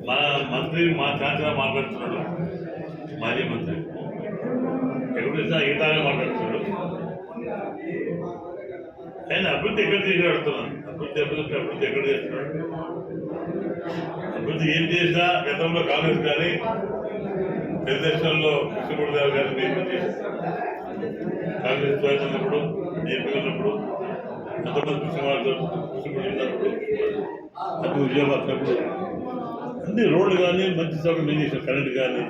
మన మంత్రి మా ఛాన్సలర్ మాట్లాడుతున్నాడు, మాజీ మంత్రి ఎప్పుడు చూసినా ఈతానే మాట్లాడుతున్నాడు. ఆయన అభివృద్ధి ఎక్కడ తీసుకెడుతున్నాను, అభివృద్ధి ఎక్కడ చేస్తున్నాడు? అభివృద్ధి ఏం చేసినా గతంలో కాంగ్రెస్ కానీ తెలుగుదేశంలో కృష్ణమూర్తిరావు గారు మీరు కాంగ్రెస్ ఉన్నప్పుడు ఏపీ ఉన్నప్పుడు అంతమంది కృష్ణమూర్తి ఉన్నప్పుడు అటు ఉద్యోగం వచ్చినప్పుడు అన్ని రోడ్లు కానీ మంచి సభలు మేము చేసాం. కరెంట్ కానీ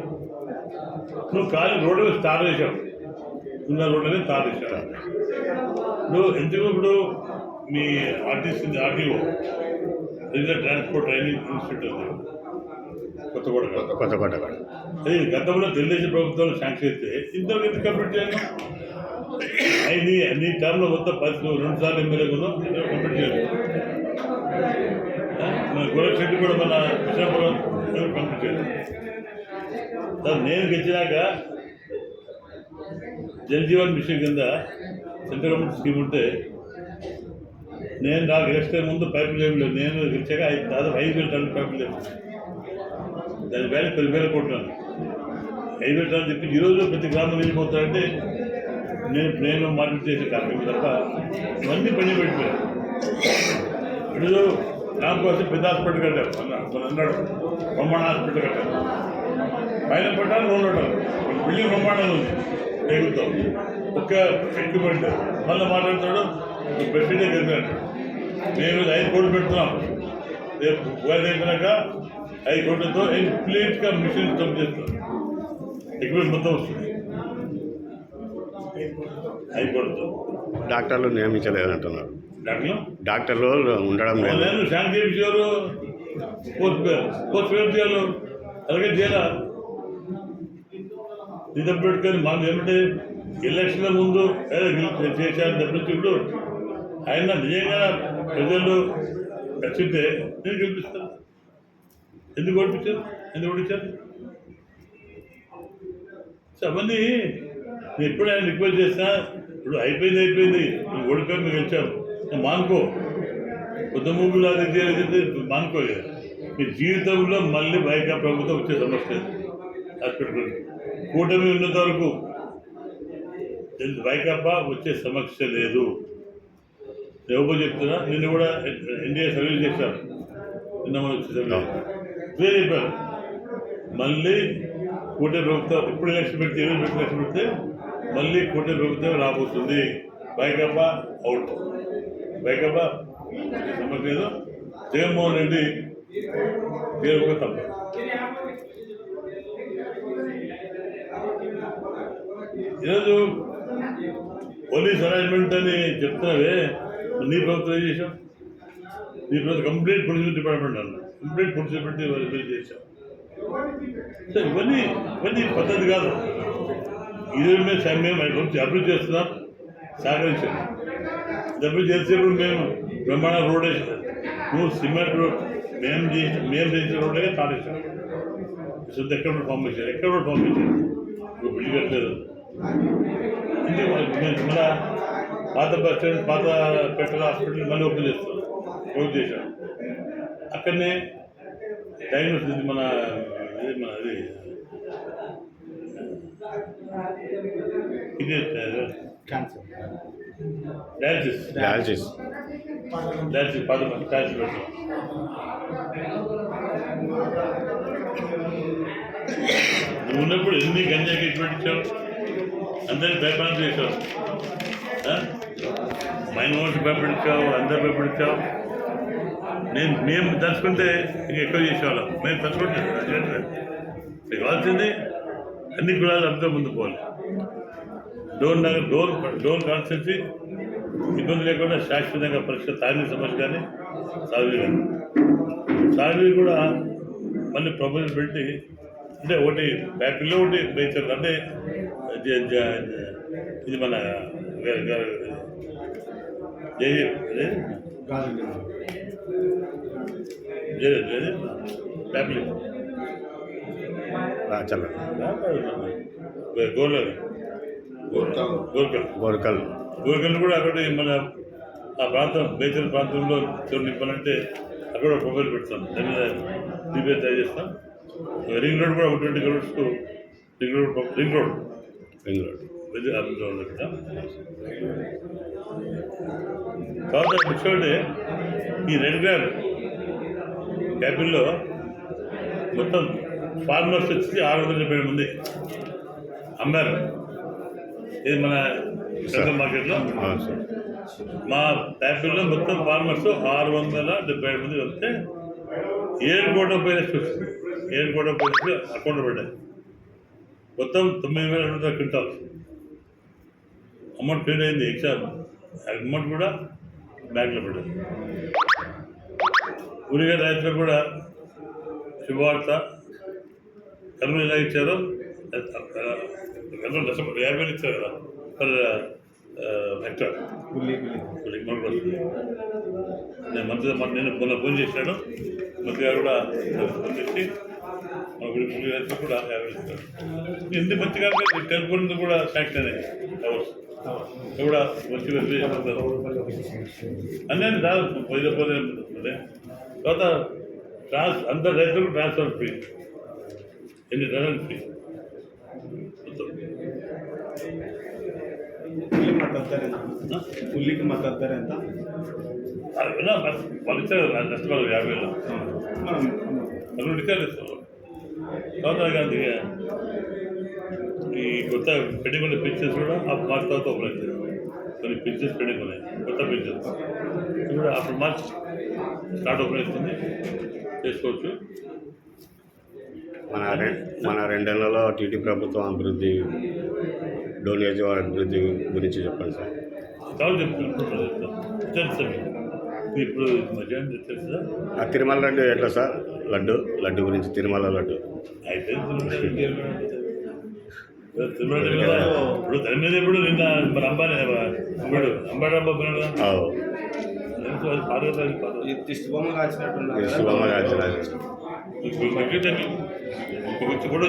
నువ్వు ఖాళీ రోడ్డు స్టార్ట్ చేసావు, ఉన్న రోడ్లనే స్టార్ట్ చేశావు. నువ్వు ఎందుకు ఇప్పుడు మీ RTO regional transport training institute ఉంది కొత్తకోట అది గతంలో తెలుగుదేశం ప్రభుత్వంలో శాంక్షన్ అయితే ఇంతవరకు ఎందుకు కంప్లీట్ చేయాలి? నీ టర్మ్లో మొత్తం 2 సార్లు ఎమ్మెల్యే కూడా కంప్లీట్ చేయాలి. మన గోరఖ్ శెట్టి కూడా మన కృష్ణాపురం కంప్లీట్ చేయాలి. నేను గెలిచినాక జల్ జీవన్ మిషన్ కింద సెంట్రల్ గవర్నమెంట్ స్కీమ్ ఉంటే నేను నాకు ఎలక్షన్ ముందు పైపులు ఏమి లేదు. నేను గెలిచాక దాదాపు 5,000 టన్నుల పైపులు లేదు. దాని వాల్యూ 10,000 కోట్లు. 5,000 టన్నులు చెప్పి ఈరోజు ప్రతి గ్రామం వెళ్ళిపోతారంటే నేను మార్కెట్ చేసే కార్మికులు తప్ప ఇవన్నీ పని పెట్టిపోయారు. ఇప్పుడు నాకు కోసం పెద్ద హాస్పిటల్ కట్టారు, అన్నాడు బ్రహ్మాండ హాస్పిటల్ కట్టారు. పైన పెట్టాలి 2 ఉంటారు, బిల్డింగ్ బ్రహ్మాండంగా ఉంది రేగుతాం ఒక్క ఎక్విప్మెంట్. మళ్ళీ మాట్లాడతాడు ప్రెసిడెంట్ గెలిపినట్టు. మేము 5 కోట్లు పెడుతున్నాం, రేపు ఉగాది అయిపోయినాక 5 కోట్లతో కంప్లీట్గా మిషన్ స్టాప్ చేస్తాం. ఎక్విప్మెంట్ మొత్తం వస్తుంది 5 కోట్లతో. డాక్టర్లు నియమించలేదంటున్నారు. డాక్టర్లు ఉండడం లేదు. శాంతి చేయించారు, పోస్ట్ పేరు చేయాలి, అలాగే చేయాల ఇది పెట్టుకొని మనం ఏమంటే ఎలక్షన్ల ముందు చేశాను తప్పించి ఇప్పుడు ఆయన నిజంగా ప్రజలు నచ్చితే నేను గెలిపిస్తాను. ఎందుకు ఓడించారు? సో అవన్నీ నేను ఎప్పుడు ఆయన రిక్వెస్ట్ చేస్తా. ఇప్పుడు అయిపోయింది నువ్వు ఓడిపోయి మేము గెలిచాము, మానుకో. కొత్త మూవీలు అది మానుకోలేదు. మీ జీవితంలో మళ్ళీ వైకా ప్రభుత్వం వచ్చే సమస్య హాస్పిటల్ కూటమి ఉన్నంత వరకు వైకాపా వచ్చే సమస్య లేదు. ఎవరో చెప్తున్నా, నిన్ను కూడా ఎన్డీఏ సర్వీస్ చేశారు, నిన్న మనం వచ్చే సర్వీస్ క్లియర్ చెప్పారు. మళ్ళీ కూటమి ప్రభుత్వం ఇప్పుడు ఎలక్షన్ పెడితే మళ్ళీ కూటమి ప్రభుత్వం రాబోతుంది. వైకాపా అవుట్, వైకాపా సమస్య లేదు. జగన్మోహన్ రెడ్డి పేరు తప్ప. ఈరోజు పోలీస్ అరేంజ్మెంట్ అని చెప్తున్నావే, నీ ప్రభుత్వం ఏం చేశాం? నీ ప్రభుత్వం కంప్లీట్ పోలీస్ డిపార్ట్మెంట్ అన్న, కంప్లీట్ పోలీస్ డిపార్ట్మెంట్ చేశాం. సో ఇవన్నీ పద్ధతి కాదు. ఇది మేము అభివృద్ధి చేస్తున్నాం, సహకరించాం. అభివృద్ధి చేసేప్పుడు మేము బ్రహ్మాండ రోడ్ వేసాం, నువ్వు సిమెంట్ రోడ్ మేము చేసిన రోడ్లే తాడేసాం. శుద్ధ ఎక్కడ ఫామ్ చేశారు ఇప్పుడు బిల్లు కట్టలేదు. ఇందుకు మళ్ళీ పాత బస్ స్టాండ్, పాత పెట్రోల్ హాస్పిటల్ మళ్ళీ ఓపెన్ చేశాం. అక్కడనే డయాగ్నోసిస్ మన అది ఇది డయాలసిస్ పాత డయాలసిస్ పెట్టాం. నువ్వు ఉన్నప్పుడు ఎన్ని గంజా కేసు పెట్టించావు, అందరినీ భయపడి చేసావు, మైనారిటీ భయపడించావు, అందరు భయపడించావు. మేము తలుచుకుంటే ఇంక ఎక్కువ చేసేవాళ్ళం. మేము తలుచుకుంటే మీకు కావాల్సింది అన్ని కులాలు అంతా ముందు పోవాలి. డోర్ కాన్స్టిట్యూన్సీ ఇబ్బంది లేకుండా శాశ్వతంగా పరిస్థితి తాగిన సమస్య కానీ సాగునీరు కూడా మళ్ళీ ప్రపోజల్ పెట్టి, అంటే ఒకటి ఫ్యాక్టరీలో ఒకటి బయట, అంటే ఇది మన ఫ్యాక్టరీ గోర్కల్ కూడా అక్కడ మన ఆ ప్రాంతం బేచల్ ప్రాంతంలో చెరువు నింపాలంటే అక్కడ ప్రపోజల్ పెడతాం. దీపే తయారు చేస్తాం. రింగ్ రోడ్ కూడా 20 crores ring road ring road ఇది అభివృద్ధి ఉంది కదా. కాబట్టి ముఖ్యమంటే ఈ రెడ్ గ్రాండ్ క్యాపిల్లో మొత్తం ఫార్మర్స్ వచ్చి 670 మంది అమ్మారు. ఇది మన సెంట్రల్ మార్కెట్లో. మా ట్యాపిల్లో మొత్తం ఫార్మర్స్ 670 మంది వస్తే 7 కోట్ల రూపాయలు వచ్చింది. 7 కోట్ల రూపాయలు అకౌంట్లో పడ్డాయి. మొత్తం 9,200 క్వింటాల్ అమౌంట్ క్లియర్ అయింది. ఎగ్జామ్ అమౌంట్ కూడా బ్యాంక్లో పడ్డది. ఊరిగా రైతులకు కూడా శుభవార్త. కర్నూలు ఎలా ఇచ్చారో కర్నూలు 50,000 ఇచ్చారు కదా పర్ హెక్టార్. మనకు వస్తుంది. నేను మంత్రి నేను మొన్న ఫోన్ చేశాను. మంత్రి గారు కూడా ఫోన్ చేసి మా గుడి రైతులు కూడా 50 ఇస్తారు. ఎన్ని మంచిగా టెలిఫోన్ కూడా శాంక్షన్ అయ్యాయి. టవర్స్ కూడా వచ్చి అన్నీ దాదాపు 10 తర్వాత అందరు రైతులకు ట్రాన్స్ఫర్ ఫ్రీ. ఎన్ని ధరలు ఫ్రీ ఉల్లికి మద్దతు ధర ఎంత? వాళ్ళు ఇచ్చారు నష్టపడాలి 50,000 అన్ని ఇచ్చారు. తర్వాత గాంధీ ఈ కొత్త పెండింగ్ ఉన్న పిక్చర్స్ కూడా ఆ మార్చ్ తర్వాత ఓపెన్ అవుతుంది. కొన్ని పిక్చర్స్ పెండింగ్ ఉన్నాయి, కొత్త పిక్చర్స్ కూడా అప్పుడు మార్చ్ స్టార్ట్ ఓపెన్ అవుతుంది, చేసుకోవచ్చు. మన 2 నెలల్లో టీటీ ప్రభుత్వం అభివృద్ధి డోనేజ్ అభివృద్ధి గురించి చెప్పండి సార్. కావాలి చెప్తున్నారు తెలుసా ఇప్పుడు మధ్యాహ్నం తెలుసా? తిరుమల లడ్డు ఎట్లా సార్? లడ్డు గురించి తిరుమల లడ్డు అయితే ఇప్పుడు దాని మీద ఇప్పుడు నిన్న మన అంబానీ శుభంగా కాల్చినట్టు శుభంగా కాల్చిన కూడా